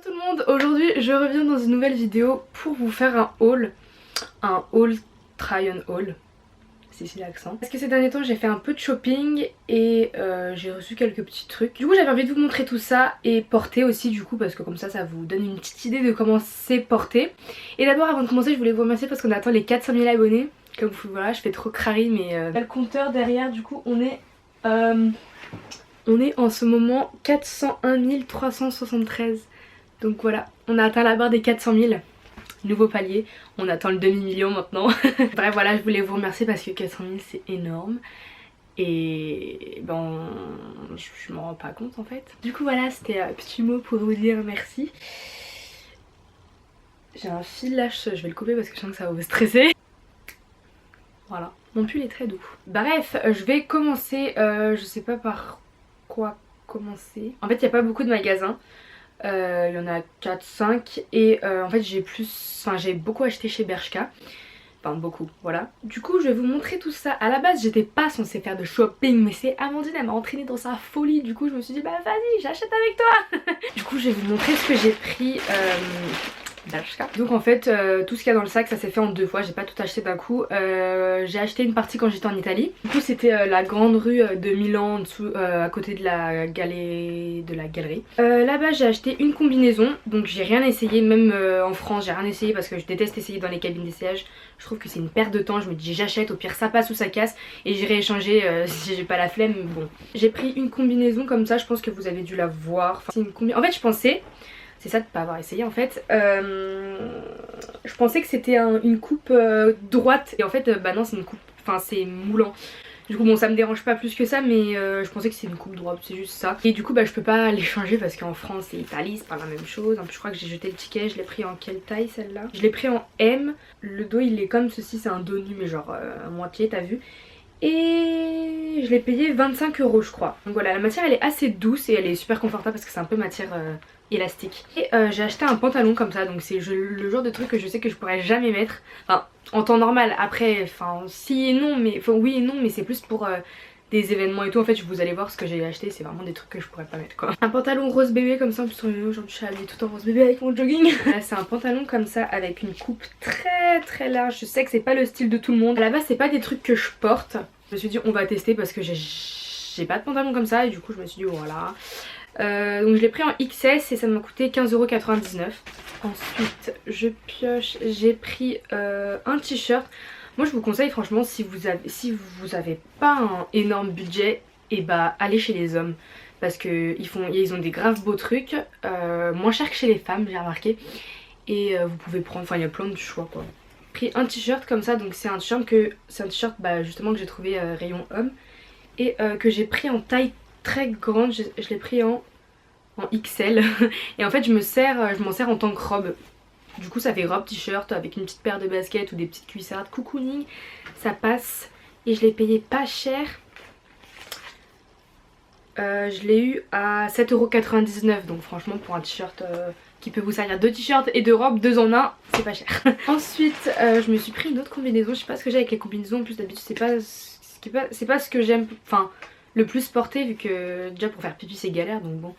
Bonjour tout le monde, aujourd'hui je reviens dans une nouvelle vidéo pour vous faire un haul try on haul, c'est ici l'accent. Parce que ces derniers temps j'ai fait un peu de shopping et j'ai reçu quelques petits trucs. Du coup j'avais envie de vous montrer tout ça et porter aussi du coup parce que comme ça vous donne une petite idée de comment c'est porté. Et d'abord avant de commencer je voulais vous remercier parce qu'on attend les 400 000 abonnés. Comme vous voilà je fais trop crari mais le compteur derrière du coup on est en ce moment 401 373. Donc voilà, on a atteint la barre des 400 000. Nouveau palier, on attend le demi-million maintenant. Bref voilà, je voulais vous remercier parce que 400 000 c'est énorme. Et ben, je m'en rends pas compte en fait. Du coup voilà, c'était un petit mot pour vous dire merci. J'ai un fil là, je vais le couper parce que je sens que ça va vous stresser. Voilà, mon pull est très doux. Bref, je vais commencer, je sais pas par quoi commencer. En fait il n'y a pas beaucoup de magasins. Il y en a 4-5 et en fait j'ai beaucoup acheté chez Bershka. Enfin beaucoup, voilà. Du coup je vais vous montrer tout ça. À la base j'étais pas censée faire de shopping mais c'est Amandine, elle m'a entraînée dans sa folie. Du coup je me suis dit bah vas-y j'achète avec toi. Du coup je vais vous montrer ce que j'ai pris Bershka. Donc en fait tout ce qu'il y a dans le sac ça s'est fait en 2 fois, j'ai pas tout acheté d'un coup. J'ai acheté une partie quand j'étais en Italie. Du coup c'était la grande rue de Milan en dessous, à côté de la galerie. Là-bas j'ai acheté une combinaison, donc j'ai rien essayé, même en France j'ai rien essayé parce que je déteste essayer dans les cabines d'essayage. Je trouve que c'est une perte de temps, je me dis j'achète, au pire ça passe ou ça casse et j'irai échanger si j'ai pas la flemme. Bon, j'ai pris une combinaison comme ça, je pense que vous avez dû la voir. Enfin, en fait je pensais, c'est ça de pas avoir essayé en fait, je pensais que c'était une coupe droite et en fait bah non c'est une coupe, enfin c'est moulant. Du coup bon ça me dérange pas plus que ça mais je pensais que c'est une coupe droite, c'est juste ça. Et du coup bah je peux pas les changer parce qu'en France et Italie c'est pas la même chose. En plus je crois que j'ai jeté le ticket, je l'ai pris en quelle taille celle-là? Je l'ai pris en M, le dos il est comme ceci, c'est un dos nu mais genre à moitié t'as vu. Et je l'ai payé 25 € je crois. Donc voilà, la matière elle est assez douce et elle est super confortable parce que c'est un peu matière élastique. Et j'ai acheté un pantalon comme ça, donc c'est le genre de truc que je sais que je pourrais jamais mettre. Enfin en temps normal, après, enfin si et non, mais enfin oui et non, mais c'est plus pour des événements et tout. En fait vous allez voir ce que j'ai acheté, c'est vraiment des trucs que je pourrais pas mettre quoi. Un pantalon rose bébé comme ça, en plus aujourd'hui je suis habillée tout en rose bébé avec mon jogging. C'est un pantalon comme ça avec une coupe très large. Je sais que c'est pas le style de tout le monde. À la base c'est pas des trucs que je porte. Je me suis dit on va tester parce que j'ai pas de pantalon comme ça et du coup je me suis dit voilà. Donc je l'ai pris en XS et ça m'a coûté 15,99 €. Ensuite je pioche, j'ai pris un t-shirt. Moi je vous conseille franchement si vous avez pas un énorme budget, et bah allez chez les hommes. Parce que ils ont des graves beaux trucs, moins cher que chez les femmes j'ai remarqué. Et vous pouvez prendre, enfin il y a plein de choix quoi. J'ai pris un t-shirt comme ça, donc c'est un t-shirt bah, justement que j'ai trouvé rayon homme. Et que j'ai pris en taille très grande, je l'ai pris en XL. Et en fait je m'en sers en tant que robe. Du coup ça fait robe t-shirt avec une petite paire de baskets ou des petites cuissardes, cocooning, ça passe. Et je l'ai payé pas cher. Je l'ai eu à 7,99 €, donc franchement pour un t-shirt qui peut vous servir de t-shirt et de robe 2 en 1, c'est pas cher. Ensuite je me suis pris une autre combinaison, je sais pas ce que j'ai avec les combinaisons, en plus d'habitude c'est pas ce que j'aime, enfin le plus porter vu que déjà pour faire pipi c'est galère donc bon.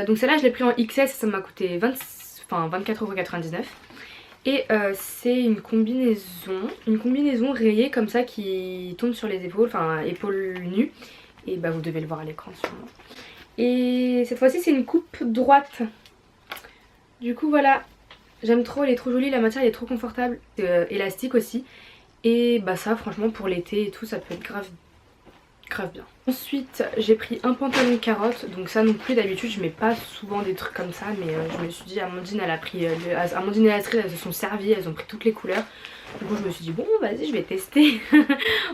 Donc celle-là je l'ai pris en XS et ça m'a coûté 24,99 €. Et c'est une combinaison rayée comme ça qui tombe sur les épaules, enfin épaules nues. Et bah vous devez le voir à l'écran sûrement. Et cette fois-ci c'est une coupe droite. Du coup voilà, j'aime trop, elle est trop jolie, la matière elle est trop confortable, c'est élastique aussi. Et bah ça franchement pour l'été et tout ça peut être grave bien. Ensuite j'ai pris un pantalon carotte, donc ça non plus d'habitude je mets pas souvent des trucs comme ça, mais je me suis dit Amandine elle a pris, Amandine et Astrid elles se sont servies, elles ont pris toutes les couleurs. Du coup je me suis dit bon vas-y je vais tester.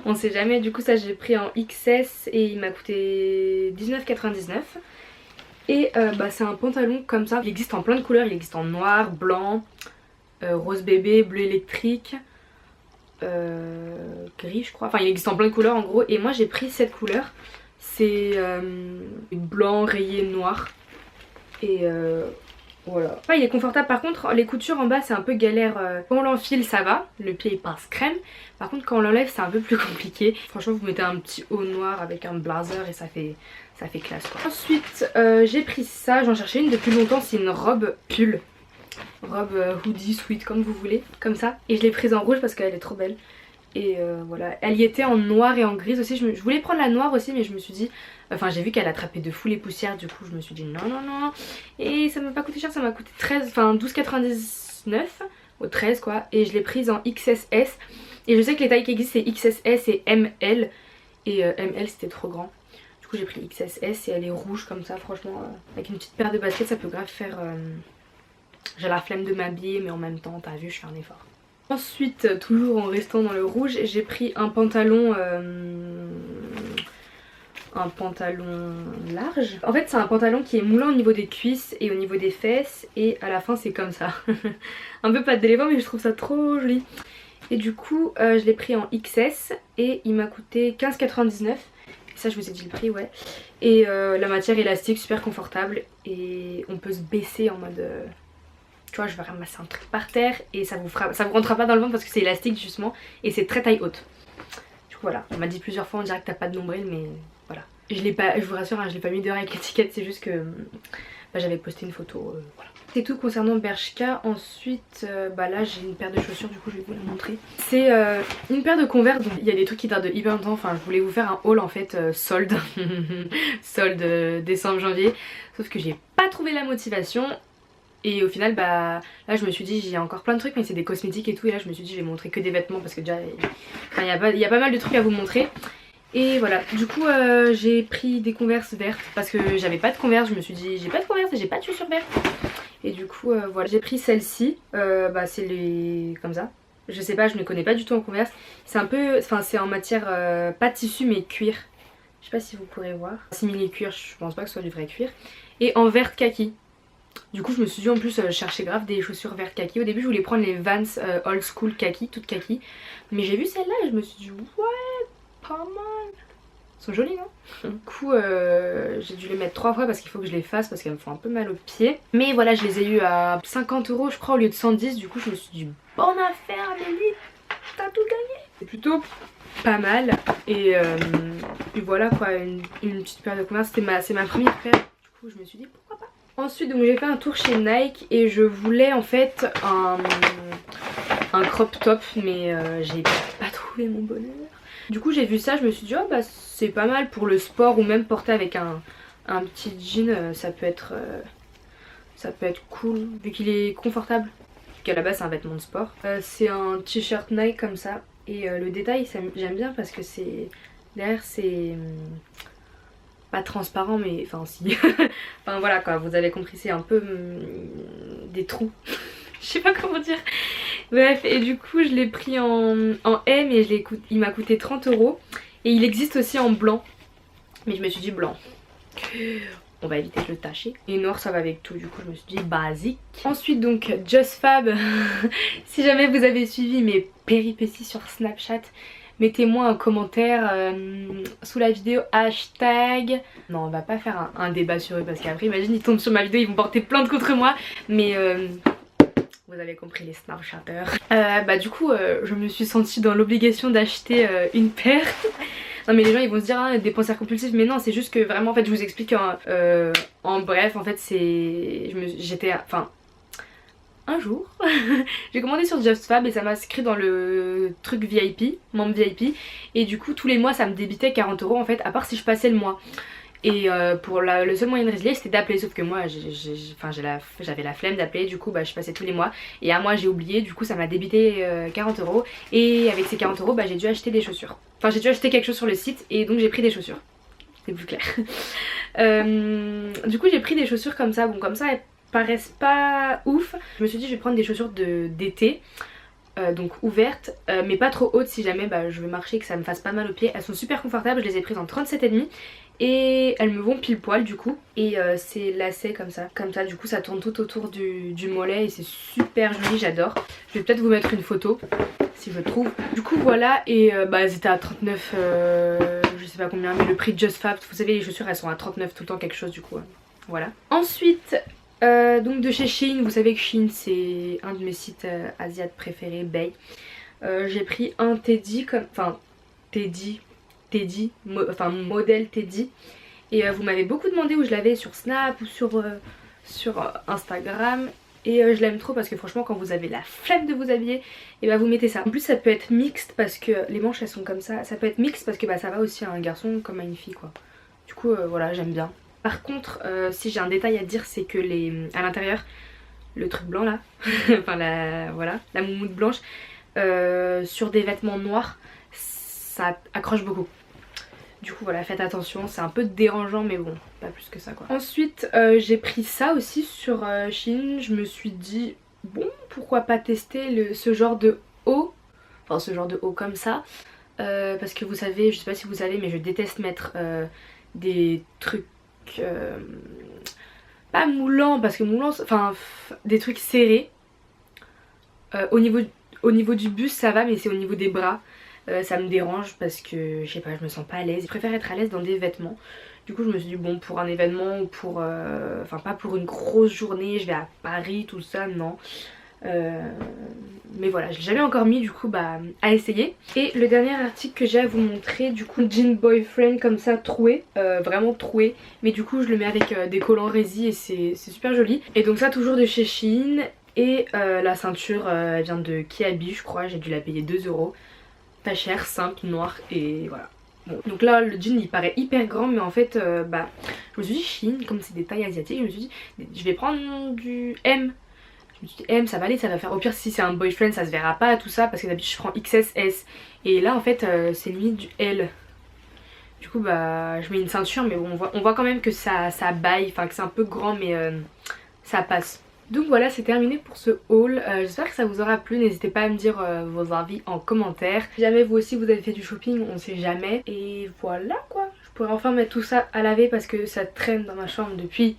On sait jamais, du coup ça j'ai pris en XS et il m'a coûté 19,99 €. Et bah c'est un pantalon comme ça, il existe en plein de couleurs, il existe en noir, blanc, rose bébé, bleu électrique, gris je crois, enfin il existe en plein de couleurs en gros. Et moi j'ai pris cette couleur, c'est blanc rayé noir. Et voilà. Ouais, il est confortable, par contre les coutures en bas c'est un peu galère, quand on l'enfile ça va, le pied il passe crème. Par contre quand on l'enlève c'est un peu plus compliqué. Franchement vous mettez un petit haut noir avec un blazer et ça fait ça fait classe quoi. Ensuite j'ai pris ça, j'en cherchais une depuis longtemps, c'est une robe pull. Robe hoodie, sweat comme vous voulez, comme ça. Et je l'ai prise en rouge parce qu'elle est trop belle. Et voilà, elle y était en noir et en grise aussi. Je voulais prendre la noire aussi mais je me suis dit... Enfin j'ai vu qu'elle attrapait de fou les poussières, du coup je me suis dit non non non. Et ça m'a pas coûté cher, ça m'a coûté 12,99 au 13 quoi. Et je l'ai prise en XSS. Et je sais que les tailles qui existent c'est XSS et ML. Et ML c'était trop grand. Du coup j'ai pris XSS et elle est rouge comme ça franchement. Avec une petite paire de baskets ça peut grave faire... J'ai la flemme de m'habiller mais en même temps t'as vu je fais un effort. Ensuite toujours en restant dans le rouge j'ai pris un pantalon large. En fait c'est un pantalon qui est moulant au niveau des cuisses et au niveau des fesses et à la fin c'est comme ça. Un peu pas d'éléphant mais je trouve ça trop joli. Et du coup je l'ai pris en XS et il m'a coûté 15,99. Ça je vous ai dit le prix ouais. Et la matière élastique super confortable et on peut se baisser en mode... Tu vois je vais ramasser un truc par terre et ça vous rentrera pas dans le ventre parce que c'est élastique justement et c'est très taille haute. Du coup voilà, on m'a dit plusieurs fois on dirait que t'as pas de nombril mais voilà. Je l'ai pas, je vous rassure hein, je l'ai pas mis dehors avec l'étiquette, c'est juste que j'avais posté une photo, voilà. C'est tout concernant Bershka. Ensuite là j'ai une paire de chaussures, du coup je vais vous la montrer. C'est une paire de Converse, donc il y a des trucs qui datent de hyper longtemps, enfin je voulais vous faire un haul en fait solde. Solde décembre janvier, sauf que j'ai pas trouvé la motivation. Et au final là je me suis dit j'ai encore plein de trucs mais c'est des cosmétiques et tout. Et là je me suis dit je vais montrer que des vêtements parce que déjà il y a pas mal de trucs à vous montrer. Et voilà, du coup j'ai pris des Converse vertes parce que j'avais pas de Converse. Je me suis dit j'ai pas de Converse et j'ai pas de chaussures vertes. Et du coup voilà, j'ai pris celle-ci, c'est les... comme ça. Je sais pas, je ne connais pas du tout en Converse. C'est un peu, enfin c'est en matière pas tissu mais cuir. Je sais pas si vous pourrez voir. Simili cuir, je pense pas que ce soit du vrai cuir. Et en verte kaki. Du coup je me suis dit en plus je cherchais grave des chaussures vertes kaki. Au début je voulais prendre les Vans old school kaki, toutes kaki. Mais j'ai vu celle-là et je me suis dit ouais, pas mal. Elles sont jolies non? Du coup j'ai dû les mettre 3 fois parce qu'il faut que je les fasse parce qu'elles me font un peu mal aux pieds. Mais voilà je les ai eu à 50 € je crois au lieu de 110. Du coup je me suis dit bonne affaire Amélie, t'as tout gagné. C'est plutôt pas mal. Et voilà quoi, une petite paire de Converse, c'est ma première paire. Du coup je me suis dit pourquoi pas. Ensuite donc j'ai fait un tour chez Nike et je voulais en fait un crop top mais j'ai pas trouvé mon bonheur. Du coup j'ai vu ça, je me suis dit oh c'est pas mal pour le sport ou même porter avec un petit jean, ça peut être cool vu qu'il est confortable. Vu qu'à la base c'est un vêtement de sport. C'est un t-shirt Nike comme ça et le détail j'aime bien parce que c'est derrière c'est... pas transparent mais enfin si. Enfin voilà quoi, vous avez compris, c'est un peu des trous. Je sais pas comment dire. Bref, et du coup je l'ai pris en M et il m'a coûté 30 €. Et il existe aussi en blanc. Mais je me suis dit blanc, on va éviter de le tacher. Et noir ça va avec tout, du coup je me suis dit basique. Ensuite donc Just Fab. Si jamais vous avez suivi mes péripéties sur Snapchat, mettez-moi un commentaire sous la vidéo hashtag... Non on va pas faire un débat sur eux parce qu'après imagine ils tombent sur ma vidéo, ils vont porter plainte contre moi. Mais vous avez compris les Snapchatters. Du coup je me suis sentie dans l'obligation d'acheter une paire. Non mais les gens ils vont se dire hein, dépensaire compulsif, mais non c'est juste que vraiment en fait je vous explique en bref. En fait c'est... un jour j'ai commandé sur JustFab et ça m'a inscrit dans le truc VIP, membre VIP. Et du coup tous les mois ça me débitait 40 € en fait, à part si je passais le mois. Et pour le seul moyen de résilier c'était d'appeler, sauf que moi j'avais la flemme d'appeler, du coup je passais tous les mois. Et un mois j'ai oublié, du coup ça m'a débité 40 €. Et avec ces 40 € j'ai dû acheter des chaussures. Enfin j'ai dû acheter quelque chose sur le site et donc j'ai pris des chaussures. C'est plus clair. Du coup j'ai pris des chaussures comme ça, bon comme ça elles paraissent pas ouf. Je me suis dit je vais prendre des chaussures d'été. Donc ouvertes mais pas trop hautes si jamais je vais marcher et que ça me fasse pas mal aux pieds. Elles sont super confortables, je les ai prises en 37,5 et elles me vont pile poil du coup. Et c'est lacé comme ça du coup ça tourne tout autour du mollet et c'est super joli, j'adore. Je vais peut-être vous mettre une photo si je trouve. Du coup voilà, et elles étaient à 39 je sais pas combien, mais le prix de Just Fab, vous savez les chaussures elles sont à 39 tout le temps quelque chose, du coup voilà. Ensuite donc de chez Shein, vous savez que Shein c'est un de mes sites asiates préférés, Bay. J'ai pris un Teddy, modèle Teddy. Et vous m'avez beaucoup demandé où je l'avais, sur Snap ou sur Instagram. Et je l'aime trop parce que franchement quand vous avez la flemme de vous habiller, et bah vous mettez ça. En plus ça peut être mixte parce que les manches elles sont comme ça. Ça peut être mixte parce que bah ça va aussi à un garçon comme à une fille quoi. Du coup voilà, j'aime bien. Par contre si j'ai un détail à dire, c'est que à l'intérieur, le truc blanc là, enfin voilà, la moumoute blanche, sur des vêtements noirs, ça accroche beaucoup. Du coup voilà, faites attention, c'est un peu dérangeant mais bon, pas plus que ça quoi. Ensuite j'ai pris ça aussi sur Shein. Je me suis dit bon, pourquoi pas tester ce genre de haut, enfin ce genre de haut comme ça, parce que vous savez, je sais pas si vous savez mais je déteste mettre des trucs pas moulants, parce que moulants, enfin des trucs serrés. Au niveau du buste ça va, mais c'est au niveau des bras. Ça me dérange parce que je sais pas, je me sens pas à l'aise. Je préfère être à l'aise dans des vêtements. Du coup je me suis dit bon, pour un événement ou pour enfin pas pour une grosse journée, je vais à Paris tout ça, non. Mais voilà, je l'ai jamais encore mis, du coup bah à essayer. Et le dernier article que j'ai à vous montrer, du coup jean boyfriend comme ça troué, vraiment troué, mais du coup je le mets avec des collants rési et c'est super joli. Et donc ça toujours de chez Shein. Et la ceinture elle vient de Kiabi je crois, j'ai dû la payer 2 €. Pas cher, simple, noir et voilà. Bon. Donc là le jean il paraît hyper grand, mais en fait bah je me suis dit Shein, comme c'est des tailles asiatiques, je me suis dit je vais prendre du M. Je me suis dit M ça va aller, ça va faire, au pire si c'est un boyfriend ça se verra pas tout ça, parce que d'habitude je prends XS, et là en fait c'est limite du L. Du coup bah je mets une ceinture, mais bon on voit quand même que ça baille, enfin que c'est un peu grand, mais ça passe. Donc voilà, c'est terminé pour ce haul. J'espère que ça vous aura plu. N'hésitez pas à me dire vos avis en commentaire. Si jamais vous aussi vous avez fait du shopping, on sait jamais. Et voilà quoi. Je pourrais enfin mettre tout ça à laver parce que ça traîne dans ma chambre depuis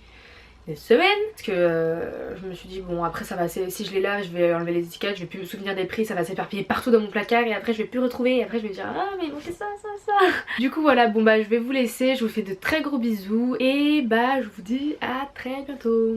des semaines. Parce que je me suis dit bon, après ça va, si je les lave je vais enlever les étiquettes, je vais plus me souvenir des prix, ça va s'éparpiller partout dans mon placard et après je vais plus retrouver, et après je vais me dire ah mais il manquait ça. Du coup voilà, bon bah je vais vous laisser, je vous fais de très gros bisous et bah je vous dis à très bientôt.